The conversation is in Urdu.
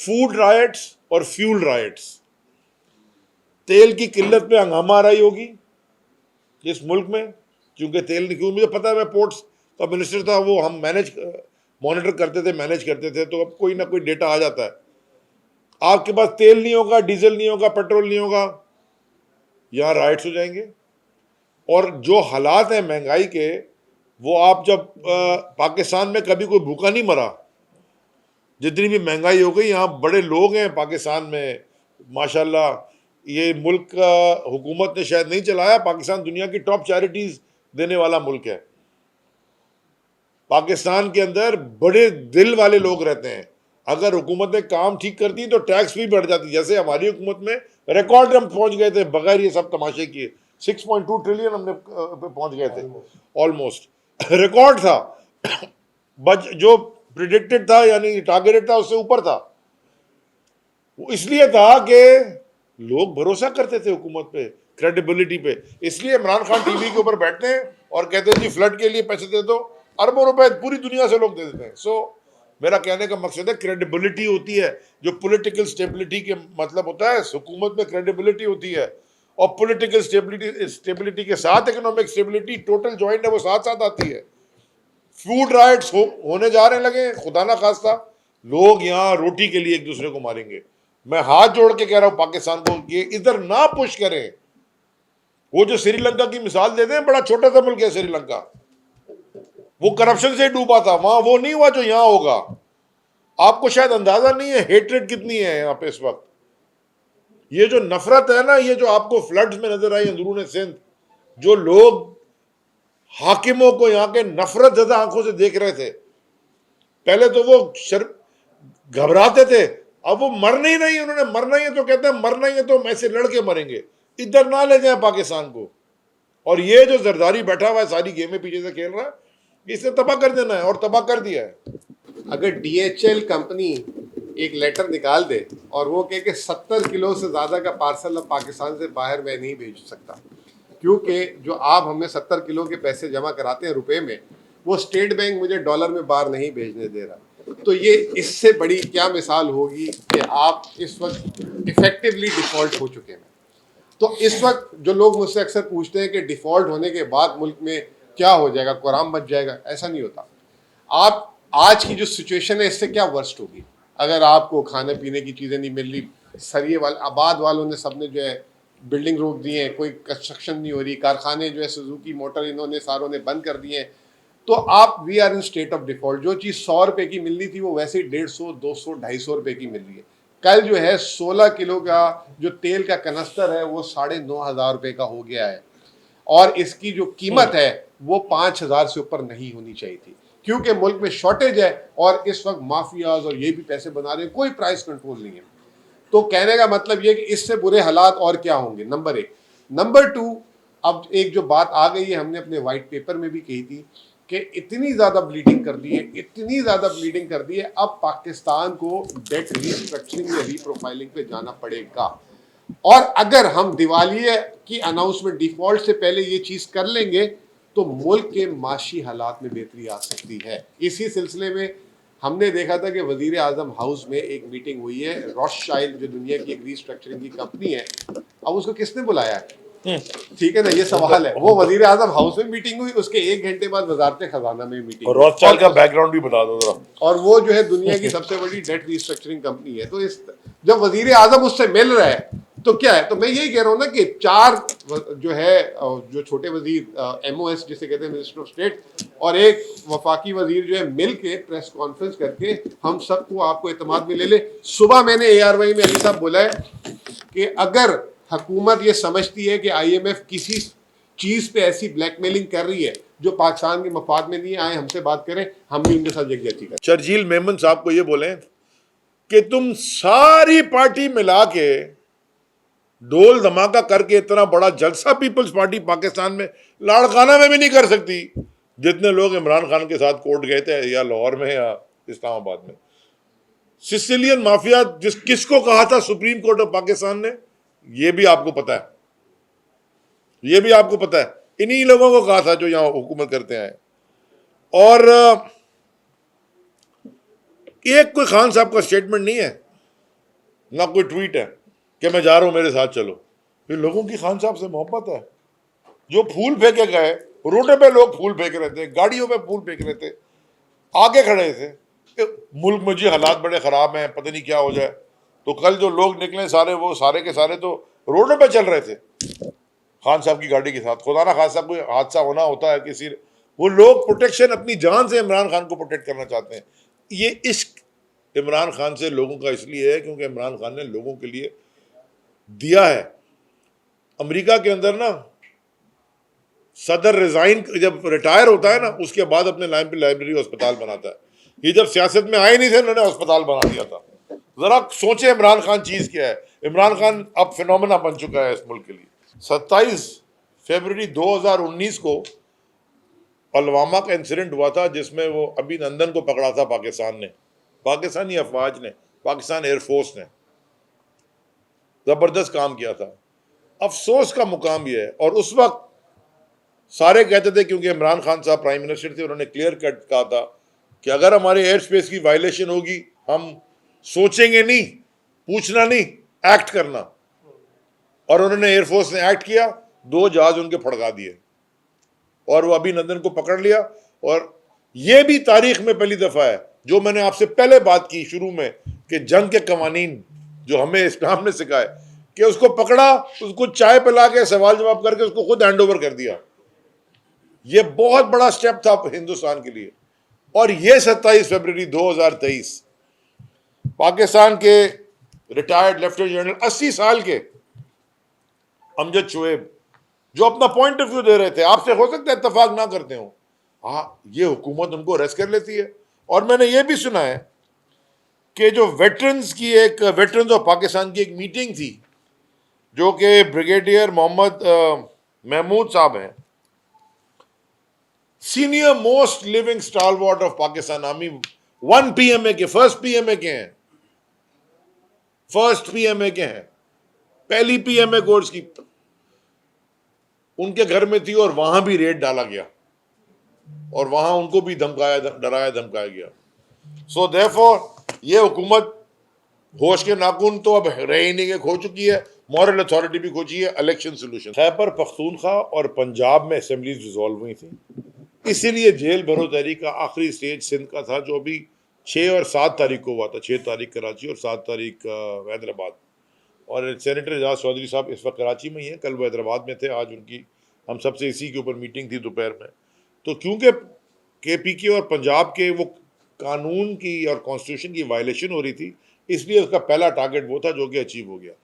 فوڈ رائٹس اور فیول رائٹس. تیل کی قلت پہ ہنگامہ آ رہی ہوگی اس ملک میں, کیونکہ تیل نہیں. کیوں مجھے پتا ہے, میں پورٹس کا منسٹر تھا, وہ ہم مانیٹر کرتے تھے, مینیج کرتے تھے, تو اب کوئی نہ کوئی ڈیٹا آ جاتا ہے. آپ کے پاس تیل نہیں ہوگا, ڈیزل نہیں ہوگا, پیٹرول نہیں ہوگا, یہاں رائٹس ہو جائیں گے. اور جو حالات ہیں مہنگائی کے, وہ آپ جب پاکستان میں کبھی کوئی بھوکا نہیں مرا. جتنی بھی مہنگائی ہو گئی, یہاں بڑے لوگ ہیں پاکستان میں ماشاءاللہ. یہ ملک حکومت نے شاید نہیں چلایا, پاکستان دنیا کی ٹاپ چیریٹیز دینے والا ملک ہے. پاکستان کے اندر بڑے دل والے لوگ رہتے ہیں. اگر حکومتیں کام ٹھیک کرتی تو ٹیکس بھی بڑھ جاتی. جیسے ہماری حکومت میں ریکارڈ ہم پہنچ گئے تھے بغیر یہ سب تماشے کیے, 6.2 ٹریلین ہم نے پہنچ گئے تھے, آلموسٹ ریکارڈ تھا. جو پریڈکٹڈ تھا یعنی ٹارگیٹڈ تھا اس سے اوپر تھا. وہ اس لیے تھا کہ لوگ بھروسہ کرتے تھے حکومت پہ, کریڈیبلٹی پہ. اس لیے عمران خان ٹی وی کے اوپر بیٹھتے ہیں اور کہتے ہیں جی فلڈ کے لیے پیسے دے دو, اربوں روپے پوری دنیا سے لوگ دے دیتے ہیں. سو میرا کہنے کا مقصد ہے کریڈیبلٹی ہوتی ہے, جو پولیٹیکل اسٹیبلٹی کے مطلب ہوتا ہے. حکومت میں کریڈیبلٹی ہوتی ہے, اور پولیٹیکل اسٹیبلٹی کے ساتھ اکنامک اسٹیبلٹی ٹوٹل جوائنٹ ہے, وہ ساتھ ساتھ آتی ہے. فوڈ رائٹس ہونے جا رہے لگے, خدا نہ خواستہ لوگ یہاں روٹی کے لیے ایک دوسرے کو ماریں گے. میں ہاتھ جوڑ کے کہہ رہا ہوں پاکستان کو, یہ ادھر نہ پش کریں. وہ جو سری لنکا کی مثال دیتے ہیں, بڑا چھوٹا سا ملک ہے سری لنکا, وہ کرپشن سے ڈوبا تھا, وہاں وہ نہیں ہوا جو یہاں ہوگا. آپ کو شاید اندازہ نہیں ہے ہیٹریٹ کتنی ہے یہاں پہ اس وقت. یہ جو نفرت ہے نا, یہ جو آپ کو فلڈز میں نظر آئی اندرون سندھ, جو لوگ حاکموں کو یہاں کے نفرت زدہ آنکھوں سے دیکھ رہے تھے, پہلے تو وہ گھبراتے تھے, اب وہ مرنا ہی نہیں. انہوں نے مرنا ہی ہے تو کہتے ہیں مرنا ہی ہے تو ہم ایسے لڑ کے مریں گے, ادھر نہ لے جائیں پاکستان کو. اور یہ جو زرداری بیٹھا ہوا ہے ساری گیمیں پیچھے سے کھیل رہا ہے, اس نے تباہ کر دینا ہے اور تباہ کر دیا ہے. اگر ڈی ایچ ایل کمپنی ایک لیٹر نکال دے اور وہ کہے کہ 70 کلو سے زیادہ کا پارسل اب پاکستان سے باہر میں نہیں بھیج سکتا, کیونکہ جو آپ ہمیں 70 کلو کے پیسے جمع کراتے ہیں روپے میں, وہ اسٹیٹ بینک مجھے ڈالر میں باہر نہیں بھیجنے دے رہا, تو یہ اس سے بڑی کیا مثال ہوگی کہ آپ اس وقت افیکٹولی ڈیفالٹ ہو چکے ہیں. تو اس وقت جو لوگ مجھ سے اکثر پوچھتے ہیں کہ ڈیفالٹ ہونے کے بعد ملک میں کیا ہو جائے گا, قرآن بچ جائے گا, ایسا نہیں ہوتا. آپ آج کی جو سچویشن ہے اس سے کیا ورسٹ ہوگی. اگر آپ کو کھانے پینے کی چیزیں نہیں مل رہی, سریے والے آباد والوں نے سب نے جو ہے بلڈنگ روک دی ہیں, کوئی کنسٹرکشن نہیں ہو رہی, کارخانے جو ہے سوزوکی موٹر انہوں نے ساروں نے بند کر دیے ہیں, تو آپ we are in state of default. جو چیز 100 روپے کی ملنی تھی وہ ویسے ہی 150, 200, 250 روپے کی مل رہی ہے. کل جو ہے 16 کلو کا جو تیل کا کنستر ہے وہ 9,500 روپے کا ہو گیا ہے, اور اس کی جو قیمت ہے وہ 5,000 سے اوپر نہیں ہونی چاہیے تھی, کیونکہ ملک میں شارٹیج ہے اور اس وقت مافیاز اور یہ بھی پیسے بنا رہے ہیں, کوئی پرائس کنٹرول نہیں ہے. تو کہنے کا مطلب یہ کہ اس سے برے حالات اور کیا ہوں گے, نمبر 1. نمبر 2, اب ایک جو بات آ گئی ہے, ہم نے اپنے وائٹ پیپر میں بھی کہی تھی کہ اتنی زیادہ بلیڈنگ کر دی ہے, اتنی زیادہ بلیڈنگ کر دی ہے, اب پاکستان کو ڈیٹ ری اسٹرکچرنگ یا ری پروفائلنگ پہ جانا پڑے گا. اور اگر ہم دیوالیے کی اناؤنسمنٹ ڈیفالٹ سے پہلے یہ چیز کر لیں گے تو ملک کے معاشی حالات میں بہتری آ سکتی ہے. اسی سلسلے میں ہم نے دیکھا تھا کہ وزیر اعظم ہاؤس میں ایک میٹنگ ہوئی ہے, روش چائلڈ جو دنیا کی ایک ری اسٹرکچرنگ کی کمپنی ہے, اب اس کو کس نے بلایا ہے, ٹھیک ہے نا, یہ سوال ہے. وہ وزیر اعظم ہاؤس میں میٹنگ ہوئی, اس کے 1 گھنٹے بعد وزارت خزانہ میں میٹنگ, اور روتھ چائلڈ کا بیک گراؤنڈ بھی بتا دو ذرا. اور وہ جو ہے دنیا کی سب سے بڑی ڈیٹ ری اسٹرکچرنگ کمپنی ہے. تو اس جب وزیر اعظم اس سے مل رہا ہے تو کیا ہے, تو میں یہی کہہ رہا ہوں نا کہ 4 جو ہے جو چھوٹے وزیر ایم او ایس جسے کہتے ہیں منسٹر آف اسٹیٹ, اور ایک وفاقی وزیر جو ہے مل کے پریس کانفرنس کر کے ہم سب کو آپ کو اعتماد میں لے لے. صبح میں نے اے آر وائی میں علی صاحب بولا ہے کہ اگر حکومت یہ سمجھتی ہے کہ آئی ایم ایف کسی چیز پہ ایسی بلیک میلنگ کر رہی ہے جو پاکستان کے مفاد میں نہیں, آئے ہم سے بات کریں, ہم بھی ان کے ساتھ یکجہتی کریں. شرجیل میمن صاحب کو یہ بولیں کہ تم ساری پارٹی ملا کے ڈول دھماکہ کر کے اتنا بڑا جلسہ پیپلز پارٹی پاکستان میں لاڑکانہ میں بھی نہیں کر سکتی جتنے لوگ عمران خان کے ساتھ کوٹ گئے تھے, یا لاہور میں یا اسلام آباد میں. سسیلین مافیا کس کو کہا تھا سپریم کورٹ آف پاکستان نے, یہ بھی آپ کو پتا ہے, یہ بھی آپ کو پتا ہے, انہی لوگوں کو کہا تھا جو یہاں حکومت کرتے ہیں. اور ایک کوئی خان صاحب کا سٹیٹمنٹ نہیں ہے, نہ کوئی ٹویٹ ہے کہ میں جا رہا ہوں میرے ساتھ چلو. یہ لوگوں کی خان صاحب سے محبت ہے. جو پھول پھینکے گئے, روڈے پہ لوگ پھول پھینک رہے تھے, گاڑیوں پہ پھول پھینک رہے تھے, آگے کھڑے تھے کہ ملک میں جی حالات بڑے خراب ہیں, پتہ نہیں کیا ہو جائے. تو کل جو لوگ نکلے سارے, وہ سارے کے سارے تو روڈوں پہ چل رہے تھے خان صاحب کی گاڑی کے ساتھ. خدا نہ خاصا کوئی حادثہ ہونا ہوتا ہے کسی, وہ لوگ پروٹیکشن اپنی جان سے عمران خان کو پروٹیکٹ کرنا چاہتے ہیں. یہ عشق عمران خان سے لوگوں کا اس لیے ہے کیونکہ عمران خان نے لوگوں کے لیے دیا ہے. امریکہ کے اندر نا صدر ریزائن جب ریٹائر ہوتا ہے نا, اس کے بعد اپنے لائن پہ لائبریری ہسپتال بناتا ہے. یہ جب سیاست میں آئے نہیں تھے, انہوں نے ہسپتال بنا دیا تھا. ذرا سوچیں عمران خان چیز کیا ہے. عمران خان اب فینومینا بن چکا ہے اس ملک کے لیے. 27 فروری 2019 کو پلوامہ کا انسیڈنٹ ہوا تھا جس میں وہ ابھی نندن کو پکڑا تھا پاکستان نے, پاکستانی افواج نے, پاکستان ایئر فورس نے زبردست کام کیا تھا. افسوس کا مقام یہ ہے, اور اس وقت سارے کہتے تھے کیونکہ عمران خان صاحب پرائم منسٹر تھے, انہوں نے کلیئر کٹ کہا تھا کہ اگر ہمارے ایئر اسپیس کی وائلیشن ہوگی ہم سوچیں گے نہیں, پوچھنا نہیں, ایکٹ کرنا. اور انہوں نے ایئر فورس نے ایکٹ کیا, 2 جہاز ان کے پھڑکا دیے اور وہ ابھی نندن کو پکڑ لیا. اور یہ بھی تاریخ میں پہلی دفعہ ہے, جو میں نے آپ سے پہلے بات کی شروع میں, کہ جنگ کے قوانین جو ہمیں اسلام نے سکھائے, کہ اس کو پکڑا, اس کو چائے پلا کے سوال جواب کر کے اس کو خود ہینڈ اوور کر دیا. یہ بہت بڑا سٹیپ تھا ہندوستان کے لیے. اور یہ 27 فروری 2023 پاکستان کے ریٹائرڈ لیفٹیننٹ جنرل 80 سال کے امجد شعیب جو اپنا پوائنٹ آف ویو دے رہے تھے, آپ سے ہو سکتا ہے اتفاق نہ کرتے ہوں, ہاں یہ حکومت ان کو اریسٹ کر لیتی ہے. اور میں نے یہ بھی سنا ہے کہ جو ویٹرنز آف پاکستان کی ایک میٹنگ تھی, جو کہ بریگیڈیئر محمد محمود صاحب ہیں, senior most living stalwart of Pakistan army, 1 PMA کے, فرسٹ PMA کے ہیں, فرسٹ PMA کے ہیں, پہلی PMA کورس کی, ان کے گھر میں تھی اور وہاں بھی ریڈ ڈالا گیا اور وہاں ان کو بھی ڈرایا دھمکایا گیا. سو دیرفور یہ حکومت ہوش کے ناخن تو اب رہ ہی نہیں, کھو چکی ہے, مورل اتھارٹی بھی کھو چکی ہے. الیکشن سولوشن, خیبر پختونخوا اور پنجاب میں اسمبلیز ڈیزالو ہوئی تھیں, اسی لیے جیل بھرو تحریک کا آخری سٹیج سندھ کا تھا, جو ابھی 6 اور 7 تاریخ کو ہوا تھا. 6 تاریخ کراچی اور 7 تاریخ حیدرآباد. اور سینیٹر اعجاز چودھری صاحب اس وقت کراچی میں ہی ہیں, کل وہ حیدرآباد میں تھے. آج ان کی ہم سب سے اسی کے اوپر میٹنگ تھی دوپہر میں. تو کیونکہ KPK اور پنجاب کے وہ قانون کی اور کانسٹیٹیوشن کی وائلیشن ہو رہی تھی, اس لیے اس کا پہلا ٹارگٹ وہ تھا جو کہ اچیو ہو گیا.